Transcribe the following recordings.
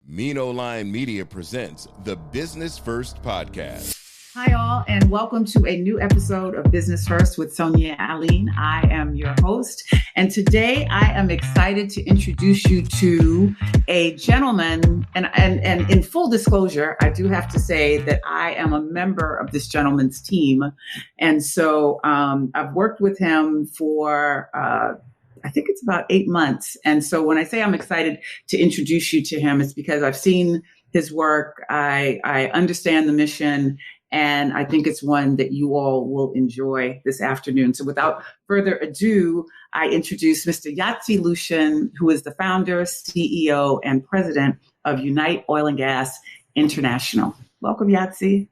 Mino Line Media presents the Business First Podcast. Hi, all, and welcome to a new episode of Business First with Sonia Alleyne. I am your host, and today I am excited to introduce you to a gentleman. And in full disclosure, I do have to say that I am a member of this gentleman's team, and so I've worked with him for I think it's about 8 months. And so when I say I'm excited to introduce you to him, it's because I've seen his work. I understand the mission, and I think it's one that you all will enjoy this afternoon. So without further ado, I introduce Mr. Yachtze Luchin, who is the founder, CEO, and president of Unite Oil and Gas International. Welcome, Yachtze.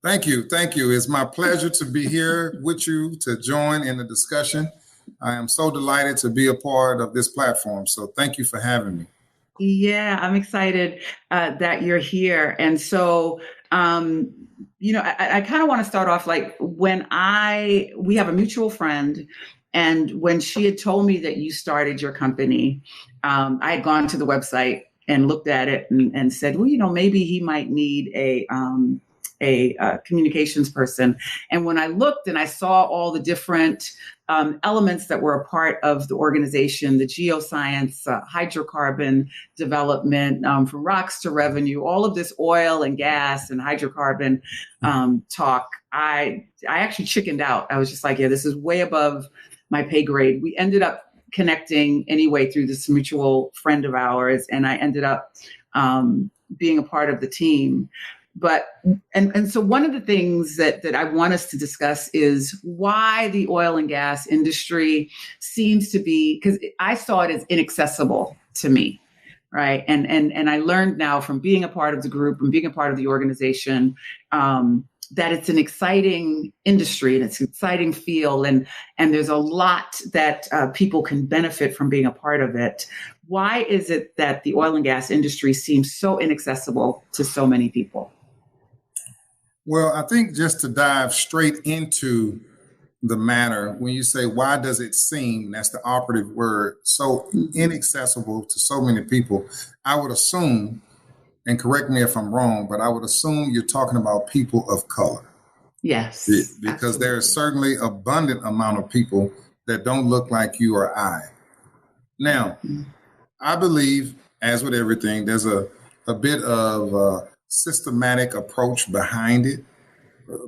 Thank you. Thank you. It's my pleasure to be here with you to join in the discussion. I am so delighted to be a part of this platform. So thank you for having me. Yeah, I'm excited that you're here. And so, I kind of want to start off like we have a mutual friend, and when she had told me that you started your company, I had gone to the website and looked at it and said, well, maybe he might need a communications person. And when I looked and I saw all the different elements that were a part of the organization, the geoscience, hydrocarbon development, from rocks to revenue, all of this oil and gas and hydrocarbon talk, I actually chickened out. I was just like, yeah, this is way above my pay grade. We ended up connecting anyway through this mutual friend of ours, and I ended up being a part of the team. But and so one of the things that I want us to discuss is why the oil and gas industry seems to be, because I saw it as inaccessible to me, right? And I learned now from being a part of the group and being a part of the organization that it's an exciting industry and it's an exciting field, and there's a lot that people can benefit from being a part of it. Why is it that the oil and gas industry seems so inaccessible to so many people? Well, I think just to dive straight into the matter, when you say, why does it seem, that's the operative word, so inaccessible to so many people, I would assume, and correct me if I'm wrong, but I would assume you're talking about people of color. Yes. Because absolutely. there is certainly abundant amount of people that don't look like you or I. Now, I believe, as with everything, there's a bit of systematic approach behind it.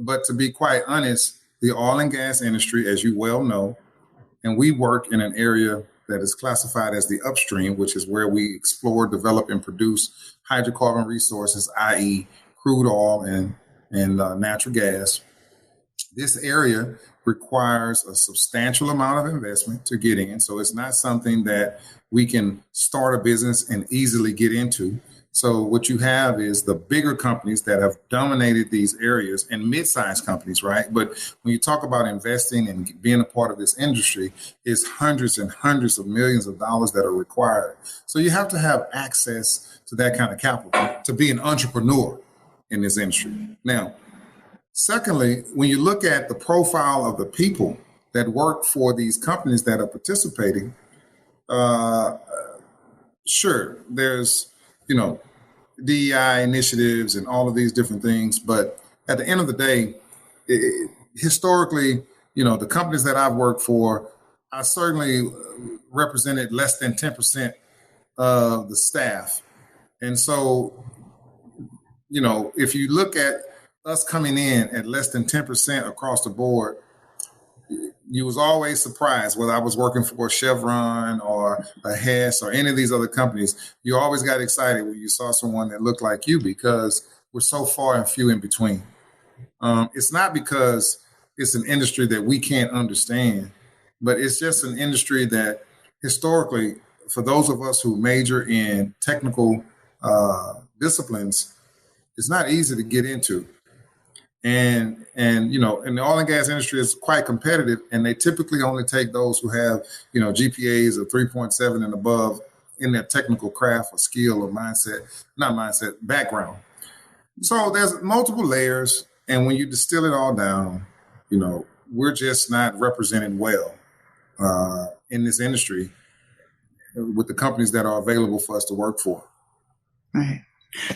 But to be quite honest, the oil and gas industry, as you well know, and we work in an area that is classified as the upstream, which is where we explore, develop, and produce hydrocarbon resources, i.e. crude oil and natural gas. This area requires a substantial amount of investment to get in. So it's not something that we can start a business and easily get into. So what you have is the bigger companies that have dominated these areas and mid-sized companies, right? But when you talk about investing and being a part of this industry, it's hundreds and hundreds of millions of dollars that are required. So you have to have access to that kind of capital to be an entrepreneur in this industry. Now, secondly, when you look at the profile of the people that work for these companies that are participating, sure, there's DEI initiatives and all of these different things. But at the end of the day, historically, the companies that I've worked for, I certainly represented less than 10% of the staff. And so, if you look at us coming in at less than 10% across the board, you was always surprised whether I was working for Chevron or a Hess or any of these other companies. You always got excited when you saw someone that looked like you because we're so far and few in between. It's not because it's an industry that we can't understand, but it's just an industry that historically, for those of us who major in technical disciplines, it's not easy to get into. And the oil and gas industry is quite competitive, and they typically only take those who have, GPAs of 3.7 and above in their technical craft or skill or background. So there's multiple layers, and when you distill it all down, we're just not represented well in this industry with the companies that are available for us to work for. Right.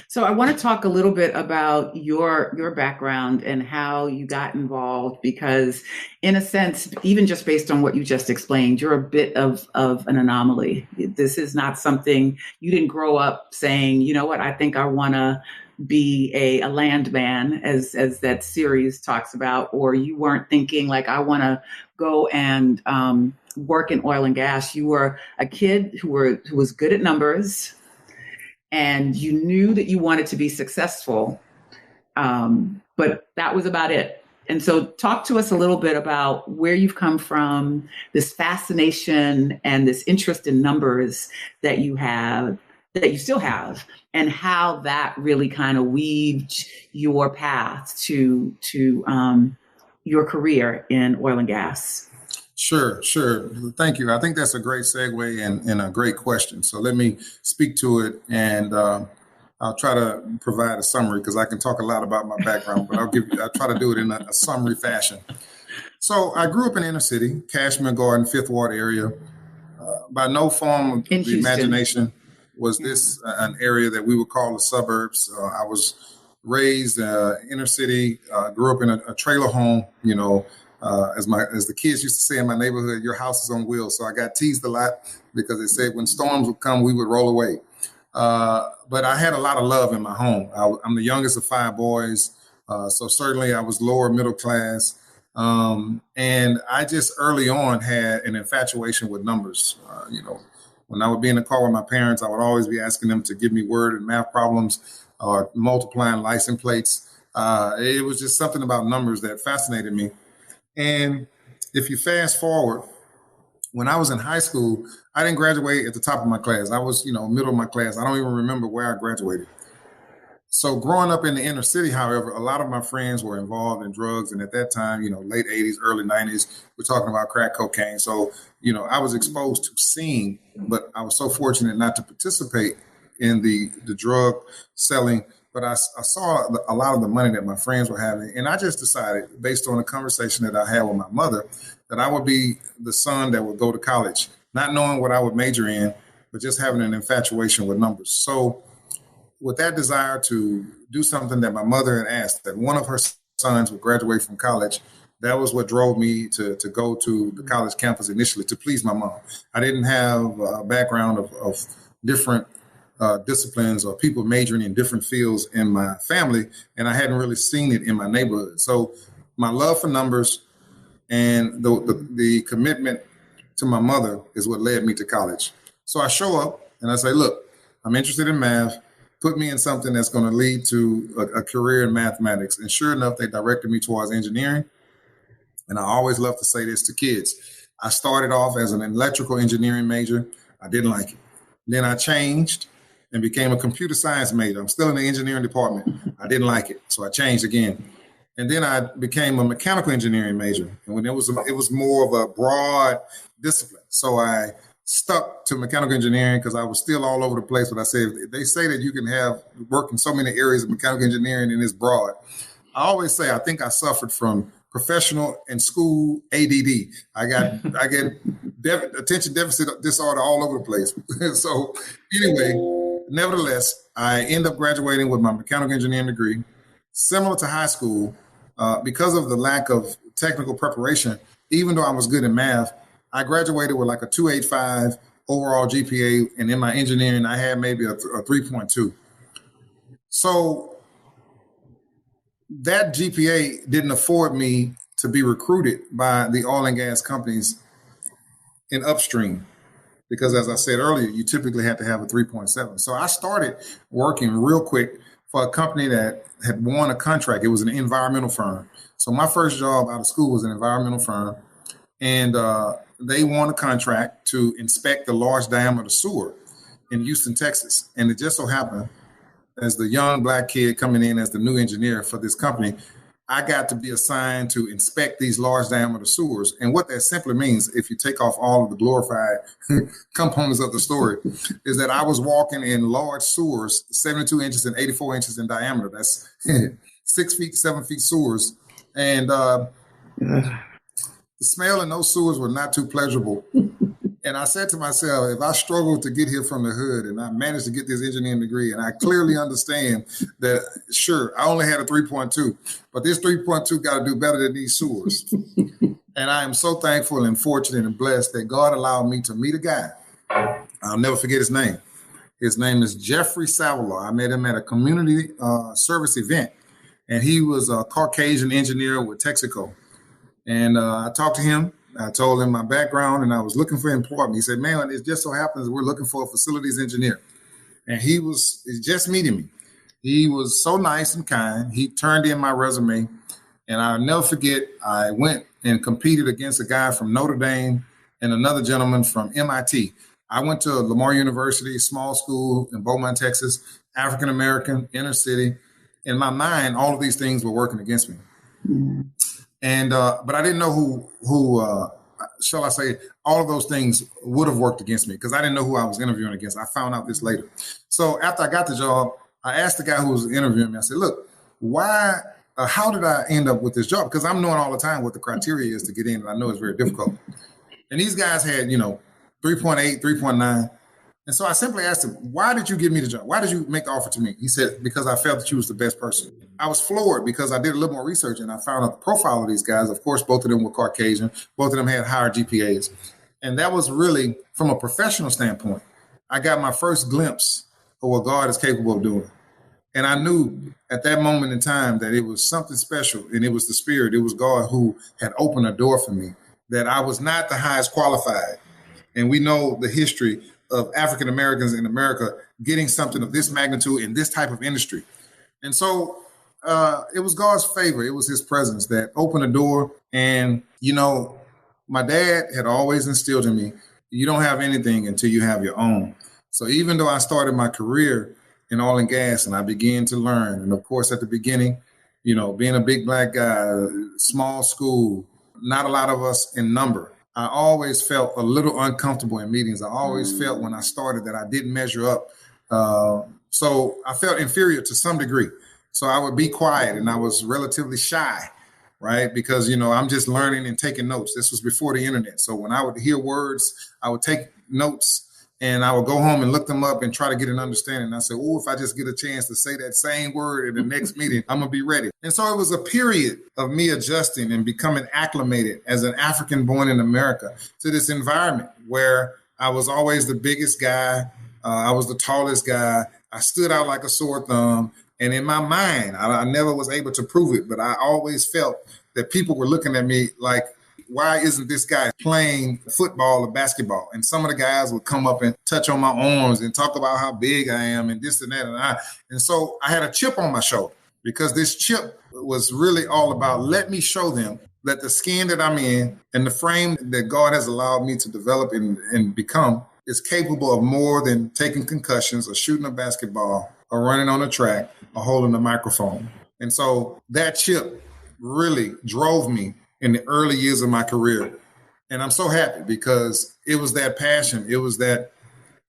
So I want to talk a little bit about your background and how you got involved, because in a sense, even just based on what you just explained, you're a bit of an anomaly. This is not something you didn't grow up saying, you know what, I think I want to be a landman, as that series talks about, or you weren't thinking like, I want to go and work in oil and gas. You were a kid who was good at numbers, and you knew that you wanted to be successful, but that was about it. And so talk to us a little bit about where you've come from, this fascination and this interest in numbers that you have, that you still have, and how that really kind of weaved your path to your career in oil and gas. Sure. Thank you. I think that's a great segue and a great question. So let me speak to it, and I'll try to provide a summary, because I can talk a lot about my background, but I'll try to do it in a summary fashion. So I grew up in inner city, Cashmere Garden, Fifth Ward area. By no form of the imagination was this an area that we would call the suburbs. I was raised inner city, grew up in a trailer home, as the kids used to say in my neighborhood, your house is on wheels. So I got teased a lot because they said when storms would come, we would roll away. But I had a lot of love in my home. I'm the youngest of 5 boys. So certainly I was lower middle class. And I just early on had an infatuation with numbers. When I would be in the car with my parents, I would always be asking them to give me word and math problems or multiplying license plates. It was just something about numbers that fascinated me. And if you fast forward, when I was in high school, I didn't graduate at the top of my class. I was, middle of my class. I don't even remember where I graduated. So growing up in the inner city, however, a lot of my friends were involved in drugs. And at that time, late 80s, early 90s, we're talking about crack cocaine. So, I was exposed to seeing, but I was so fortunate not to participate in the drug selling. But I saw a lot of the money that my friends were having. And I just decided, based on a conversation that I had with my mother, that I would be the son that would go to college, not knowing what I would major in, but just having an infatuation with numbers. So with that desire to do something that my mother had asked, that one of her sons would graduate from college, that was what drove me to go to the college campus initially, to please my mom. I didn't have a background of different disciplines or people majoring in different fields in my family, and I hadn't really seen it in my neighborhood. So my love for numbers and the commitment to my mother is what led me to college. So I show up and I say, look, I'm interested in math. Put me in something that's going to lead to a career in mathematics. And sure enough, they directed me towards engineering. And I always love to say this to kids. I started off as an electrical engineering major. I didn't like it. Then I changed and became a computer science major. I'm still in the engineering department. I didn't like it, so I changed again. And then I became a mechanical engineering major. And when it was more of a broad discipline. So I stuck to mechanical engineering because I was still all over the place. But I said, they say that you can have work in so many areas of mechanical engineering and it's broad. I always say, I think I suffered from professional and school ADD. I get attention deficit disorder all over the place. So anyway, nevertheless, I end up graduating with my mechanical engineering degree. Similar to high school, because of the lack of technical preparation, even though I was good in math, I graduated with like a 2.85 overall GPA. And in my engineering, I had maybe a 3.2. So that GPA didn't afford me to be recruited by the oil and gas companies in upstream. Because as I said earlier, you typically have to have a 3.7. So I started working real quick for a company that had won a contract. It was an environmental firm. So my first job out of school was an environmental firm. And they won a contract to inspect the large diameter sewer in Houston, Texas. And it just so happened, as the young Black kid coming in as the new engineer for this company, I got to be assigned to inspect these large diameter sewers. And what that simply means, if you take off all of the glorified components of the story, is that I was walking in large sewers, 72 inches and 84 inches in diameter. That's 6 feet, 7 feet sewers. And the smell in those sewers were not too pleasurable. And I said to myself, if I struggled to get here from the hood and I managed to get this engineering degree, and I clearly understand that, sure, I only had a 3.2, but this 3.2 got to do better than these sewers. And I am so thankful and fortunate and blessed that God allowed me to meet a guy. I'll never forget his name. His name is Jeffrey Savaloy. I met him at a community service event, and he was a Caucasian engineer with Texaco. And I talked to him. I told him my background, and I was looking for employment. He said, man, it just so happens we're looking for a facilities engineer. And he was just meeting me. He was so nice and kind. He turned in my resume, and I'll never forget, I went and competed against a guy from Notre Dame and another gentleman from MIT. I went to Lamar University, small school in Beaumont, Texas, African-American, inner city. In my mind, all of these things were working against me. Mm-hmm. And but I didn't know who shall I say, all of those things would have worked against me because I didn't know who I was interviewing against. I found out this later. So after I got the job, I asked the guy who was interviewing me, I said, look, how did I end up with this job? Because I'm knowing all the time what the criteria is to get in, and I know it's very difficult. And these guys had, 3.8, 3.9. And so I simply asked him, why did you give me the job? Why did you make the offer to me? He said, because I felt that you was the best person. I was floored because I did a little more research and I found out the profile of these guys. Of course, both of them were Caucasian. Both of them had higher GPAs. And that was really, from a professional standpoint, I got my first glimpse of what God is capable of doing. And I knew at that moment in time that it was something special, and it was the Spirit. It was God who had opened a door for me, that I was not the highest qualified. And we know the history of African Americans in America getting something of this magnitude in this type of industry. And so it was God's favor. It was his presence that opened the door. And, my dad had always instilled in me, you don't have anything until you have your own. So even though I started my career in oil and gas and I began to learn, and of course at the beginning, being a big black guy, small school, not a lot of us in number, I always felt a little uncomfortable in meetings. I always felt when I started that I didn't measure up. So I felt inferior to some degree. So I would be quiet and I was relatively shy, right? Because, I'm just learning and taking notes. This was before the internet. So when I would hear words, I would take notes and I would go home and look them up and try to get an understanding. And I said, if I just get a chance to say that same word in the next meeting, I'm going to be ready. And so it was a period of me adjusting and becoming acclimated as an African born in America to this environment where I was always the biggest guy. I was the tallest guy. I stood out like a sore thumb. And in my mind, I never was able to prove it, but I always felt that people were looking at me like, why isn't this guy playing football or basketball? And some of the guys would come up and touch on my arms and talk about how big I am and this and that. And so I had a chip on my shoulder because this chip was really all about, let me show them that the skin that I'm in and the frame that God has allowed me to develop and become is capable of more than taking concussions or shooting a basketball or running on a track or holding a microphone. And so that chip really drove me in the early years of my career. And I'm so happy because it was that passion. It was that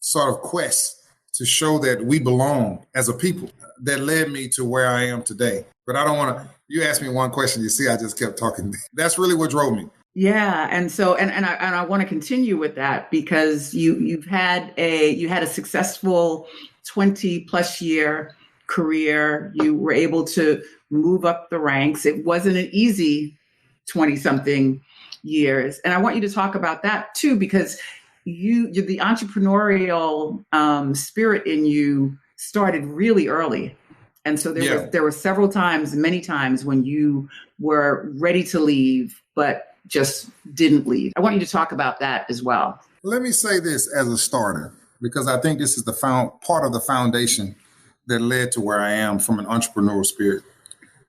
sort of quest to show that we belong as a people that led me to where I am today. But I don't want to, you asked me one question, you see, I just kept talking. That's really what drove me. Yeah. And so, and I want to continue with that because you had a successful 20 plus year career. You were able to move up the ranks. It wasn't an easy 20 something years. And I want you to talk about that too, because you're the entrepreneurial spirit in you started really early. And so there were many times when you were ready to leave, but just didn't leave. I want you to talk about that as well. Let me say this as a starter, because I think this is the part of the foundation that led to where I am from an entrepreneurial spirit.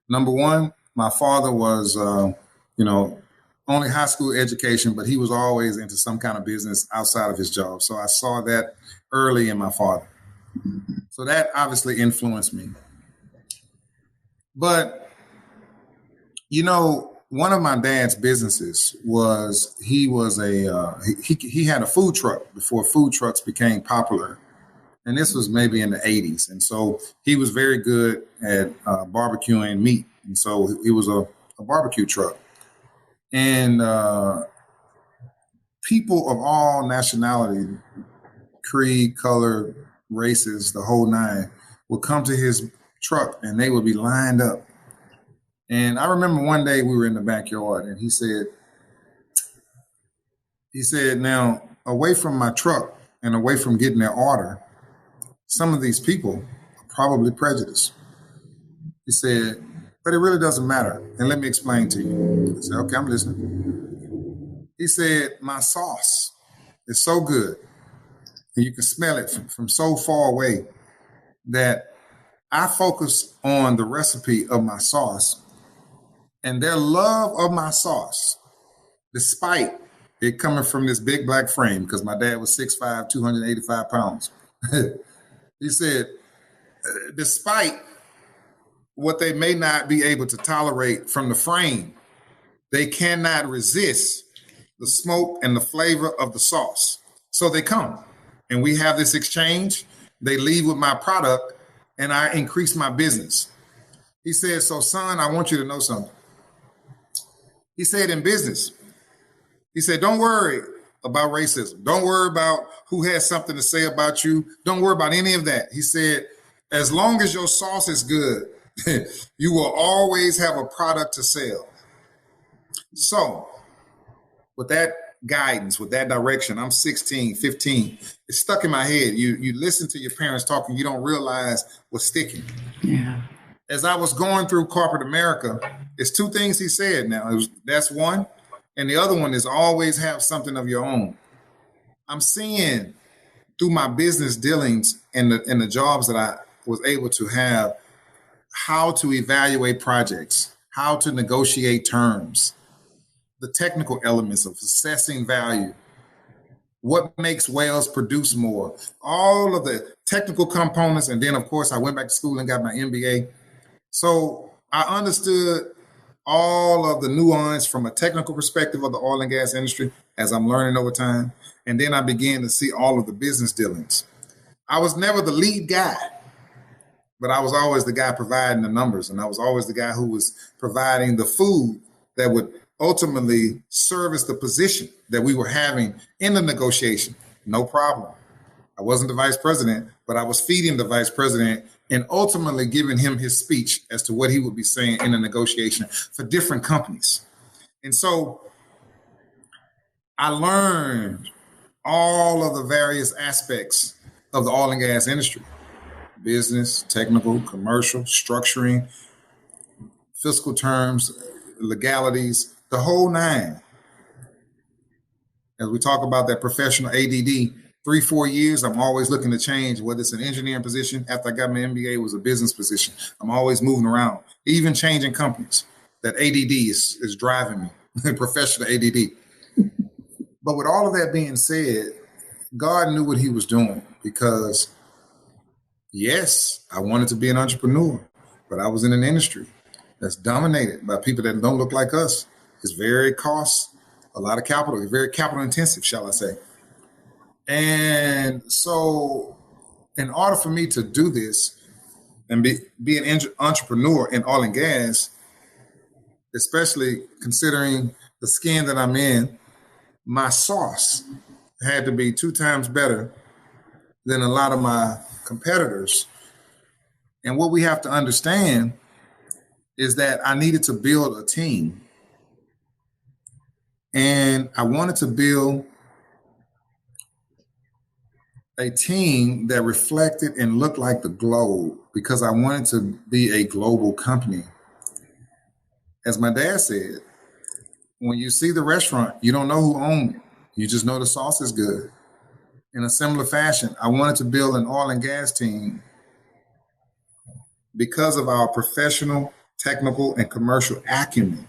Number one, my father was, only high school education, but he was always into some kind of business outside of his job. So I saw that early in my father. So that obviously influenced me. But, one of my dad's businesses was he had a food truck before food trucks became popular. And this was maybe in the 80s. And so he was very good at barbecuing meat. And so it was a barbecue truck. And people of all nationality, creed, color, races, the whole nine, would come to his truck and they would be lined up. And I remember one day we were in the backyard and he said, now, away from my truck and away from getting their order, some of these people are probably prejudiced. He said, but it really doesn't matter. And let me explain to you. I said, okay, I'm listening. He said, my sauce is so good, and you can smell it from so far away, that I focus on the recipe of my sauce and their love of my sauce, despite it coming from this big black frame, because my dad was 6'5", 285 pounds. He said, despite what they may not be able to tolerate from the frame, they cannot resist the smoke and the flavor of the sauce. So they come and we have this exchange. They leave with my product and I increase my business. He said, so son, I want you to know something. He said, in business, he said, don't worry about racism. Don't worry about who has something to say about you. Don't worry about any of that. He said, as long as your sauce is good, you will always have a product to sell. So with that guidance, with that direction, I'm 16, 15. It's stuck in my head. You listen to your parents talking, you don't realize what's sticking. Yeah. As I was going through corporate America, it's two things he said now. That's one. And the other one is always have something of your own. I'm seeing through my business dealings and the jobs that I was able to have, how to evaluate projects, how to negotiate terms, the technical elements of assessing value, what makes whales produce more, all of the technical components. And then, of course, I went back to school and got my MBA. So I understood all of the nuance from a technical perspective of the oil and gas industry as I'm learning over time. And then I began to see all of the business dealings. I was never the lead guy, but I was always the guy providing the numbers. And I was always the guy who was providing the food that would ultimately service the position that we were having in the negotiation. No problem. I wasn't the vice president, but I was feeding the vice president and ultimately giving him his speech as to what he would be saying in a negotiation for different companies. And so I learned all of the various aspects of the oil and gas industry: business, technical, commercial, structuring, fiscal terms, legalities, the whole nine. As we talk about that professional ADD, 3-4 years, I'm always looking to change, whether it's an engineering position. After I got my MBA, it was a business position. I'm always moving around, even changing companies. That ADD is driving me, professional ADD. But with all of that being said, God knew what he was doing, because yes, I wanted to be an entrepreneur, but I was in an industry that's dominated by people that don't look like us. It's very cost, a lot of capital, it's very capital intensive, shall I say. And so in order for me to do this and be an entrepreneur in oil and gas, especially considering the skin that I'm in, my sauce had to be 2 times better than a lot of my competitors. And what we have to understand is that I needed to build a team. And I wanted to build a team that reflected and looked like the globe, because I wanted to be a global company. As my dad said, when you see the restaurant, you don't know who owned it. You just know the sauce is good. In a similar fashion, I wanted to build an oil and gas team because of our professional, technical, and commercial acumen.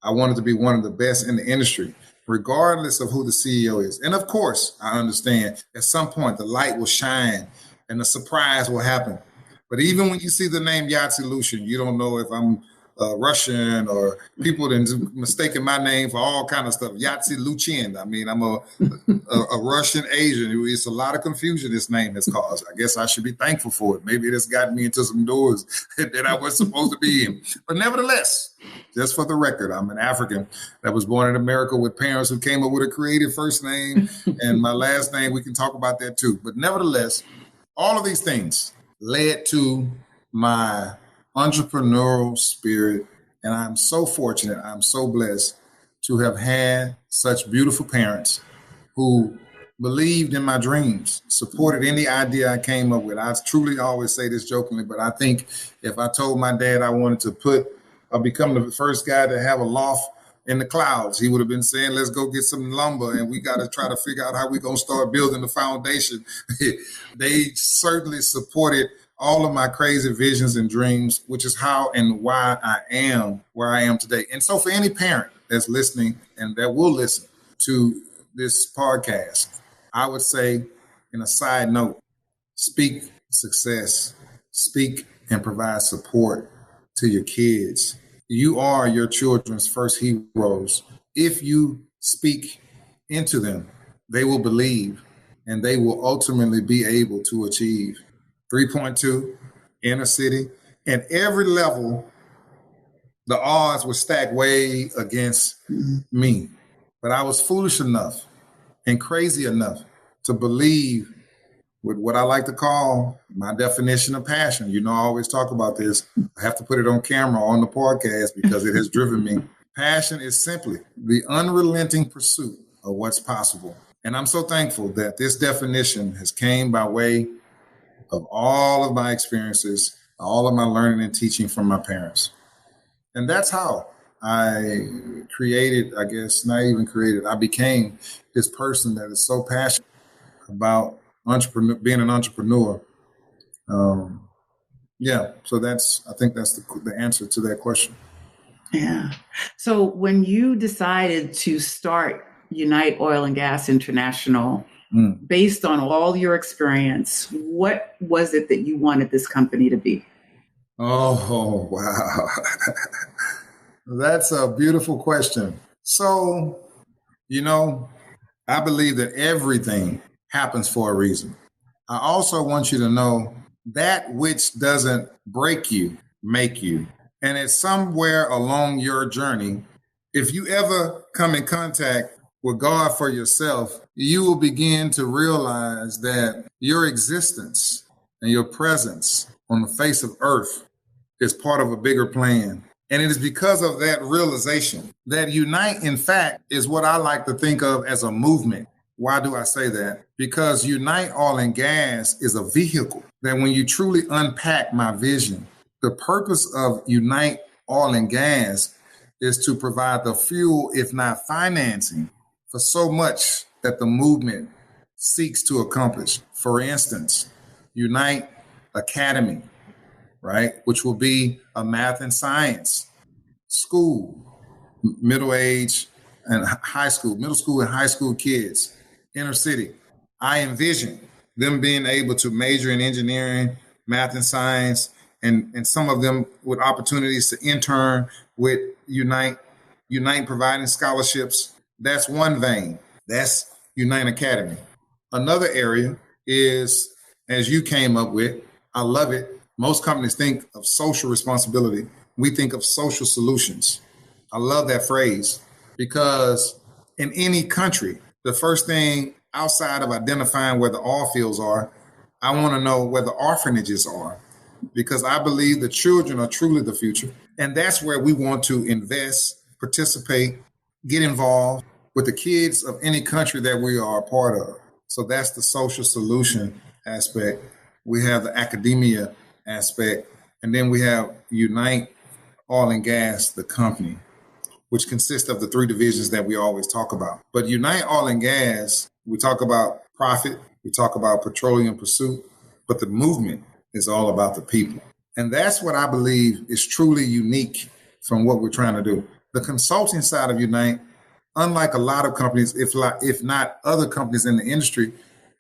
I wanted to be one of the best in the industry, regardless of who the CEO is. And of course, I understand at some point the light will shine and the surprise will happen. But even when you see the name Yachtze Luchin, you don't know if I'm Russian, or people that mistaken my name for all kind of stuff. Yachtze Luchin. I mean, I'm a Russian Asian. It's a lot of confusion this name has caused. I guess I should be thankful for it. Maybe it has gotten me into some doors that I was supposed to be in. But nevertheless, just for the record, I'm an African that was born in America with parents who came up with a creative first name and my last name. We can talk about that too. But nevertheless, all of these things led to my entrepreneurial spirit. And I'm so fortunate, I'm so blessed to have had such beautiful parents who believed in my dreams, supported any idea I came up with. I truly always say this jokingly, but I think if I told my dad I wanted to become the first guy to have a loft in the clouds, he would have been saying, let's go get some lumber and we got to try to figure out how we're going to start building the foundation. They certainly supported all of my crazy visions and dreams, which is how and why I am where I am today. And so for any parent that's listening and that will listen to this podcast, I would say, in a side note, speak success, speak and provide support to your kids. You are your children's first heroes. If you speak into them, they will believe and they will ultimately be able to achieve. 3.2, inner city, and every level, the odds were stacked way against me. But I was foolish enough and crazy enough to believe with what I like to call my definition of passion. You know, I always talk about this. I have to put it on camera on the podcast because it has driven me. Passion is simply the unrelenting pursuit of what's possible. And I'm so thankful that this definition has came by way of all of my experiences, all of my learning and teaching from my parents. And that's how I created, I guess, not even created, I became this person that is so passionate about being an entrepreneur. So I think that's the answer to that question. Yeah. So when you decided to start Unite Oil and Gas International, based on all your experience, what was it that you wanted this company to be? Oh, wow. That's a beautiful question. So, I believe that everything happens for a reason. I also want you to know that which doesn't break you, make you. And it's somewhere along your journey. If you ever come in contact with God for yourself, you will begin to realize that your existence and your presence on the face of earth is part of a bigger plan. And it is because of that realization that Unite, in fact, is what I like to think of as a movement. Why do I say that? Because Unite Oil and Gas is a vehicle that when you truly unpack my vision, the purpose of Unite Oil and Gas is to provide the fuel, if not financing, for so much that the movement seeks to accomplish. For instance, Unite Academy, right, which will be a math and science school, middle and high school kids, inner city. I envision them being able to major in engineering, math and science, and some of them with opportunities to intern with Unite providing scholarships. That's one vein. That's Unite Academy. Another area is, as you came up with, I love it. Most companies think of social responsibility. We think of social solutions. I love that phrase because in any country, the first thing outside of identifying where the oil fields are, I want to know where the orphanages are, because I believe the children are truly the future. And that's where we want to invest, participate, get involved with the kids of any country that we are a part of. So that's the social solution aspect. We have the academia aspect, and then we have Unite Oil and Gas, the company, which consists of the three divisions that we always talk about. But Unite Oil and Gas, we talk about profit, we talk about petroleum pursuit, but the movement is all about the people. And that's what I believe is truly unique from what we're trying to do. The consulting side of Unite, unlike a lot of companies, if not other companies in the industry,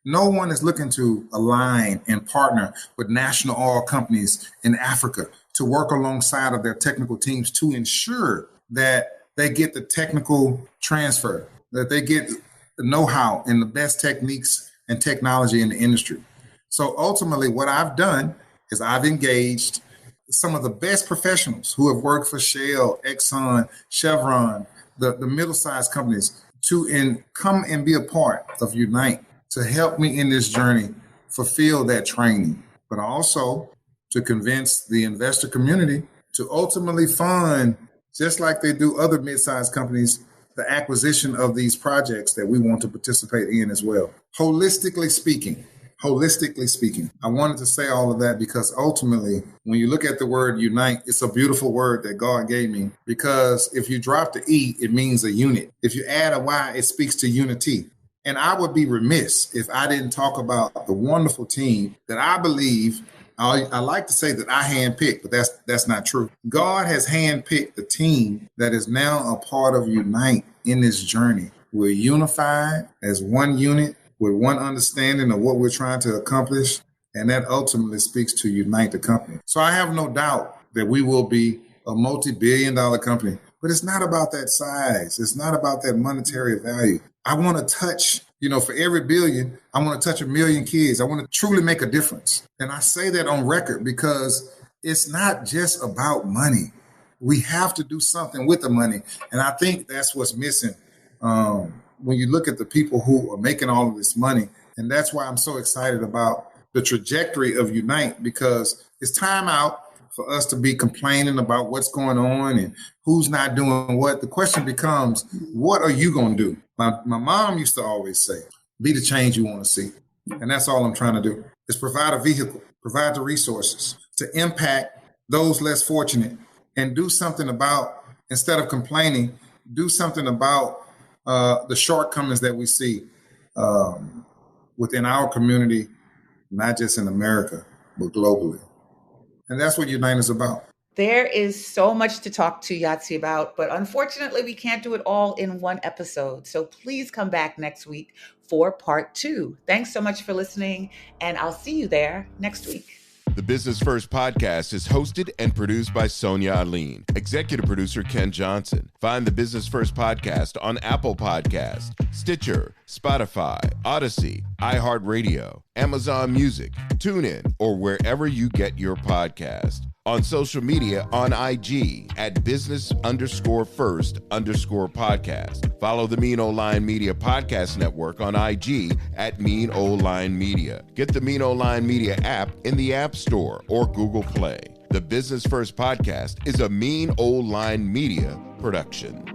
no one is looking to align and partner with national oil companies in Africa to work alongside of their technical teams to ensure that they get the technical transfer, that they get the know-how and the best techniques and technology in the industry. So ultimately, what I've done is I've engaged some of the best professionals who have worked for Shell, Exxon, Chevron, the middle-sized companies to come and be a part of Unite to help me in this journey, fulfill that training, but also to convince the investor community to ultimately fund, just like they do other mid-sized companies, the acquisition of these projects that we want to participate in as well. Holistically speaking, I wanted to say all of that because ultimately, when you look at the word unite, it's a beautiful word that God gave me, because if you drop the E, it means a unit. If you add a Y, it speaks to unity. And I would be remiss if I didn't talk about the wonderful team that I believe, I like to say that I handpicked, but that's not true. God has handpicked the team that is now a part of Unite in this journey. We're unified as one unit with one understanding of what we're trying to accomplish, and that ultimately speaks to Unite the company. So I have no doubt that we will be a multi-billion-dollar company, but it's not about that size. It's not about that monetary value. I want to touch, for every billion, I want to touch 1 million kids. I want to truly make a difference. And I say that on record because it's not just about money. We have to do something with the money. And I think that's what's missing when you look at the people who are making all of this money. And that's why I'm so excited about the trajectory of Unite, because it's time out for us to be complaining about what's going on and who's not doing what. The question becomes, what are you going to do? My mom used to always say, be the change you want to see. And that's all I'm trying to do, is provide a vehicle, provide the resources to impact those less fortunate and do something about, instead of complaining, do something about the shortcomings that we see within our community, not just in America, but globally. And that's what Unite is about. There is so much to talk to Yachtze about, but unfortunately, we can't do it all in one episode. So please come back next week for part 2. Thanks so much for listening, and I'll see you there next week. The Business First podcast is hosted and produced by Sonia Alleyne. Executive producer Ken Johnson. Find the Business First podcast on Apple Podcasts, Stitcher, Spotify, Odyssey, iHeartRadio, Amazon Music, TuneIn, or wherever you get your podcast. On social media on IG at business_first_podcast. Follow the Mean Old Line Media Podcast Network on IG at Mean Old Line Media. Get the Mean Old Line Media app in the App Store or Google Play. The Business First podcast is a Mean Old Line Media production.